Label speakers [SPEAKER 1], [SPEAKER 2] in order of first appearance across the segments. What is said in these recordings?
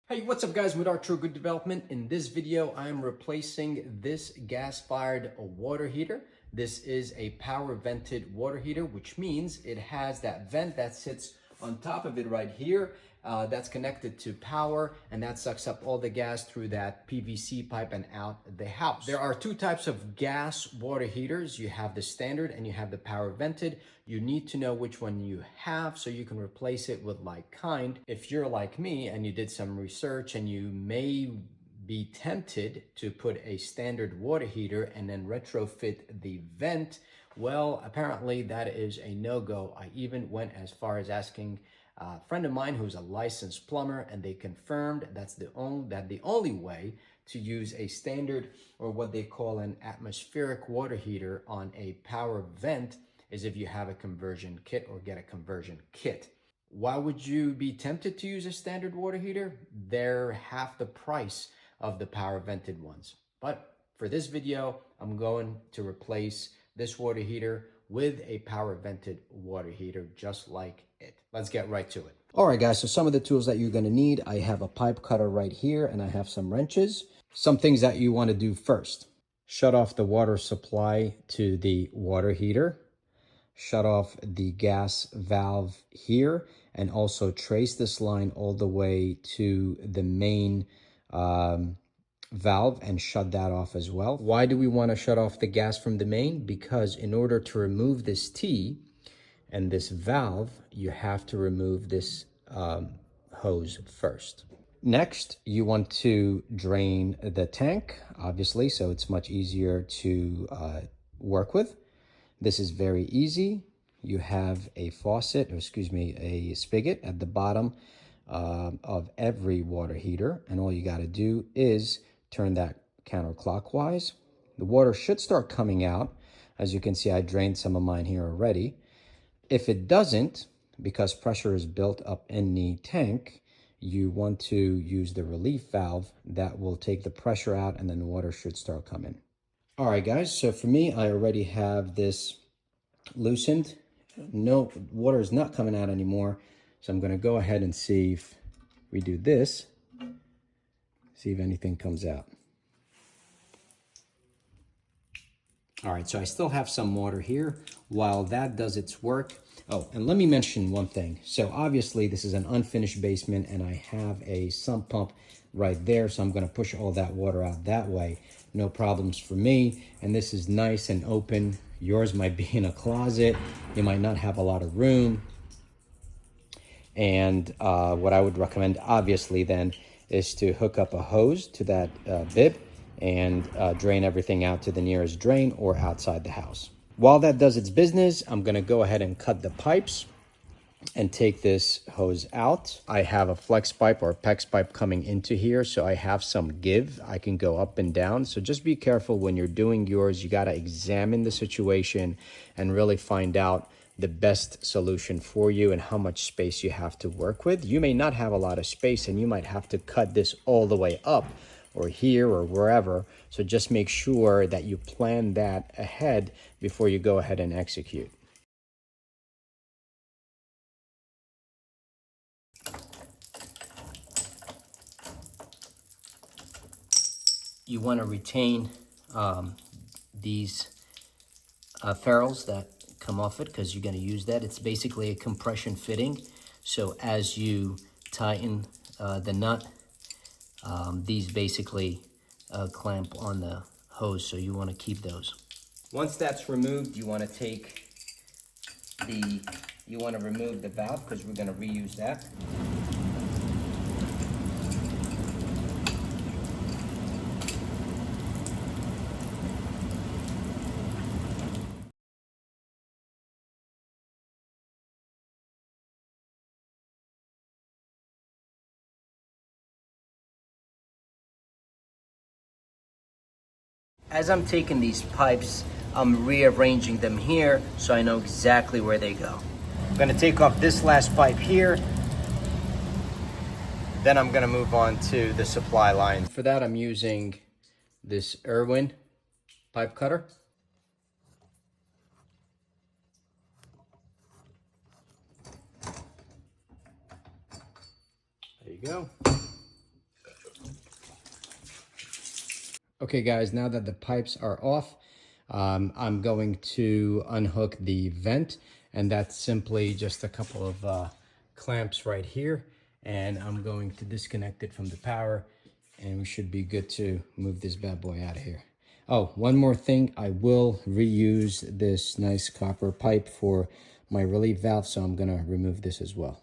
[SPEAKER 1] Hey, what's up guys, with Archer Good Development. In this video, I am replacing this gas-fired water heater. This is a power vented water heater, which means it has that vent that sits on top of it right here. That's connected to power, and that sucks up all the gas through that PVC pipe and out the house. There are two types of gas water heaters. You have the standard and you have the power vented. You need to know which one you have so you can replace it with like kind. If you're like me and you did some research and you may be tempted to put a standard water heater and then retrofit the vent, well, apparently that is a no-go. I even went as far as asking a friend of mine who's a licensed plumber, and they confirmed the only way to use a standard, or what they call an atmospheric water heater on a power vent, is if you have a conversion kit or get a conversion kit. Why would you be tempted to use a standard water heater? They're half the price of the power vented ones. But for this video, I'm going to replace this water heater with a power vented water heater just like it. Let's get right to it. All right, guys, so some of the tools that you're going to need. I have a pipe cutter right here, and I have some wrenches. Some things that you want to do first: shut off the water supply to the water heater, shut off the gas valve here, and also trace this line all the way to the main valve and shut that off as well. Why do we want to shut off the gas from the main? Because in order to remove this T and this valve, you have to remove this hose first. Next, you want to drain the tank, obviously, so it's much easier to work with. This is very easy. You have a faucet, or excuse me, a spigot at the bottom of every water heater, and all you got to do is turn that counterclockwise. The water should start coming out. As you can see, I drained some of mine here already. If it doesn't, because pressure is built up in the tank, you want to use the relief valve that will take the pressure out, and then the water should start coming. All right, guys, so for me, I already have this loosened. No, water is not coming out anymore. So I'm going to go ahead and see if we do this, see if anything comes out. All right, so I still have some water here while that does its work. Oh, and let me mention one thing. So obviously this is an unfinished basement, and I have a sump pump right there. So I'm going to push all that water out that way. No problems for me. And this is nice and open. Yours might be in a closet. You might not have a lot of room. And what I would recommend, obviously, then is to hook up a hose to that bib and drain everything out to the nearest drain or outside the house. While that does its business, I'm going to go ahead and cut the pipes and take this hose out. I have a flex pipe or PEX pipe coming into here, so I have some give. I can go up and down. So just be careful when you're doing yours. You got to examine the situation and really find out the best solution for you and how much space you have to work with. You may not have a lot of space, and you might have to cut this all the way up or here or wherever. So just make sure that you plan that ahead before you go ahead and execute. You want to retain these ferrules that come off it, because you're going to use that. It's basically a compression fitting. So as you tighten the nut, these basically clamp on the hose, so you want to keep those. Once that's removed, you want to remove the valve, because we're going to reuse that. As I'm taking these pipes, I'm rearranging them here so I know exactly where they go. I'm going to take off this last pipe here. Then I'm going to move on to the supply line. For that, I'm using this Irwin pipe cutter. There you go. Okay guys, now that the pipes are off, I'm going to unhook the vent, and that's simply just a couple of clamps right here, and I'm going to disconnect it from the power, and we should be good to move this bad boy out of here. Oh, one more thing, I will reuse this nice copper pipe for my relief valve, so I'm gonna remove this as well.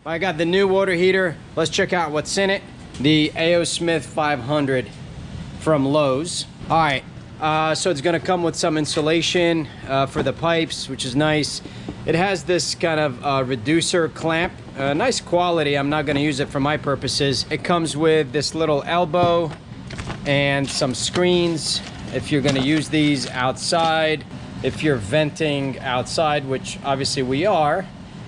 [SPEAKER 1] I got the new water heater. Let's check out what's in it. The A.O. Smith 500 from Lowe's. All right, so it's gonna come with some insulation for the pipes, which is nice. It has this kind of reducer clamp, nice quality. I'm not gonna use it for my purposes. It comes with this little elbow and some screens if you're gonna use these outside, if you're venting outside, which obviously we are.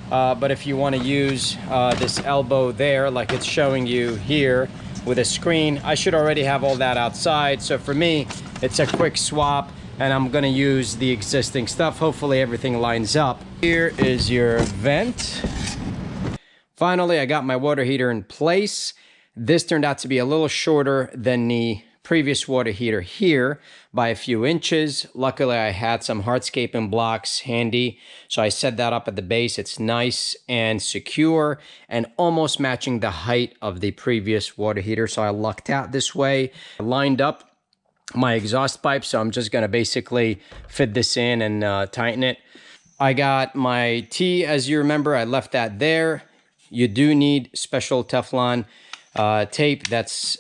[SPEAKER 1] But if you want to use this elbow there, like it's showing you here with a screen, I should already have all that outside. So for me, it's a quick swap, and I'm going to use the existing stuff. Hopefully everything lines up. Here is your vent. Finally, I got my water heater in place. This turned out to be a little shorter than the previous water heater here by a few inches. Luckily, I had some hardscaping blocks handy, so I set that up at the base. It's nice and secure and almost matching the height of the previous water heater, so I lucked out this way. I lined up my exhaust pipe, so I'm just gonna basically fit this in and tighten it. I got my T, as you remember, I left that there. You do need special Teflon tape that's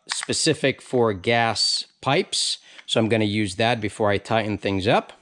[SPEAKER 1] specific for gas pipes, so I'm going to use that before I tighten things up.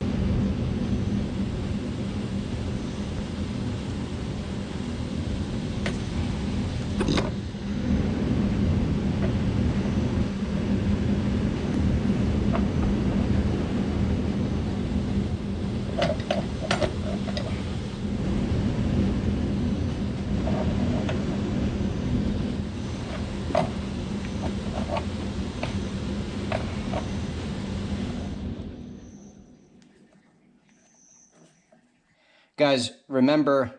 [SPEAKER 1] Guys, remember,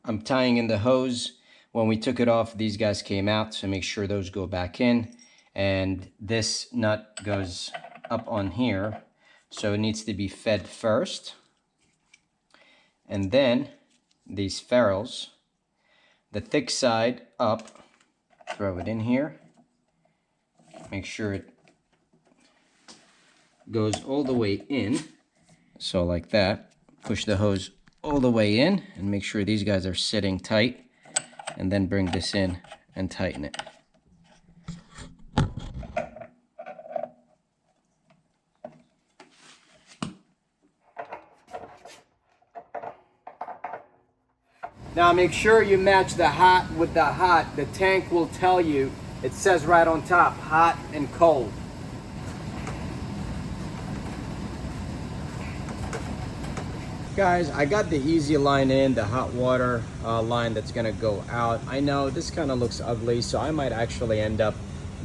[SPEAKER 1] I'm tying in the hose. When we took it off, these guys came out, so make sure those go back in. And this nut goes up on here, so it needs to be fed first. And then these ferrules, the thick side up, throw it in here. Make sure it goes all the way in, so like that. Push the hose all the way in and make sure these guys are sitting tight, and then bring this in and tighten it. Now make sure you match the hot with the hot. The tank will tell you, it says right on top, hot and cold. Guys, I got the easy line in, the hot water line that's gonna go out. I know this kind of looks ugly, so I might actually end up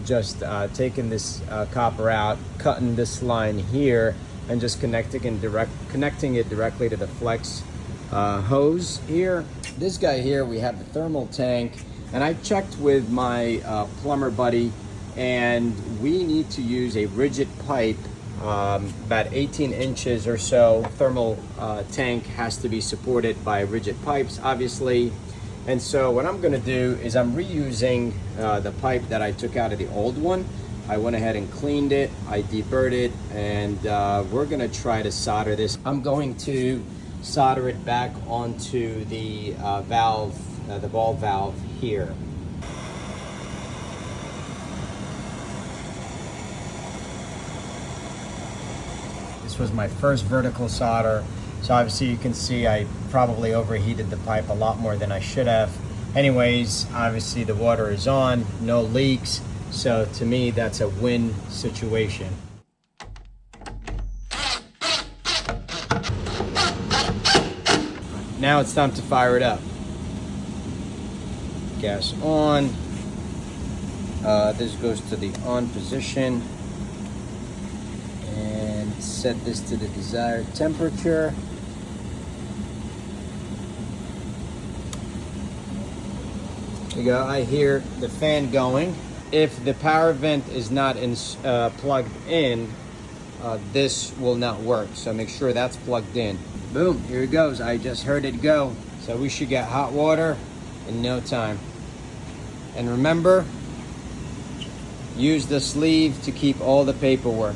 [SPEAKER 1] just taking this copper out, cutting this line here, and just connecting it directly to the flex hose here. This guy here, we have the thermal tank, and I checked with my plumber buddy, and we need to use a rigid pipe. About 18 inches or so. Thermal tank has to be supported by rigid pipes, obviously. And so what I'm gonna do is I'm reusing the pipe that I took out of the old one. I went ahead and cleaned it, I deburred it, and we're gonna try to solder this. I'm going to solder it back onto the valve, the ball valve here. This was my first vertical solder, so obviously you can see I probably overheated the pipe a lot more than I should have. Anyways, obviously the water is on, no leaks, so to me that's a win situation. Now it's time to fire it up. Gas on. This goes to the on position. Set this to the desired temperature. There you go. I hear the fan going. if the power vent is not plugged in, this will not work. So make sure that's plugged in. Boom, here it goes. I just heard it go. So we should get hot water in no time. And remember, use the sleeve to keep all the paperwork.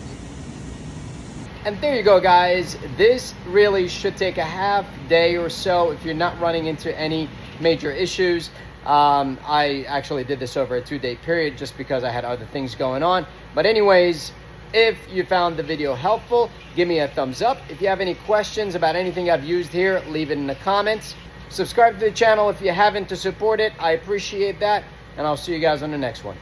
[SPEAKER 1] And there you go, guys. This really should take a half day or so if you're not running into any major issues. I actually did this over a 2-day period just because I had other things going on. But anyways, if you found the video helpful, give me a thumbs up. If you have any questions about anything I've used here, leave it in the comments. Subscribe to the channel if you haven't to support it. I appreciate that. And I'll see you guys on the next one.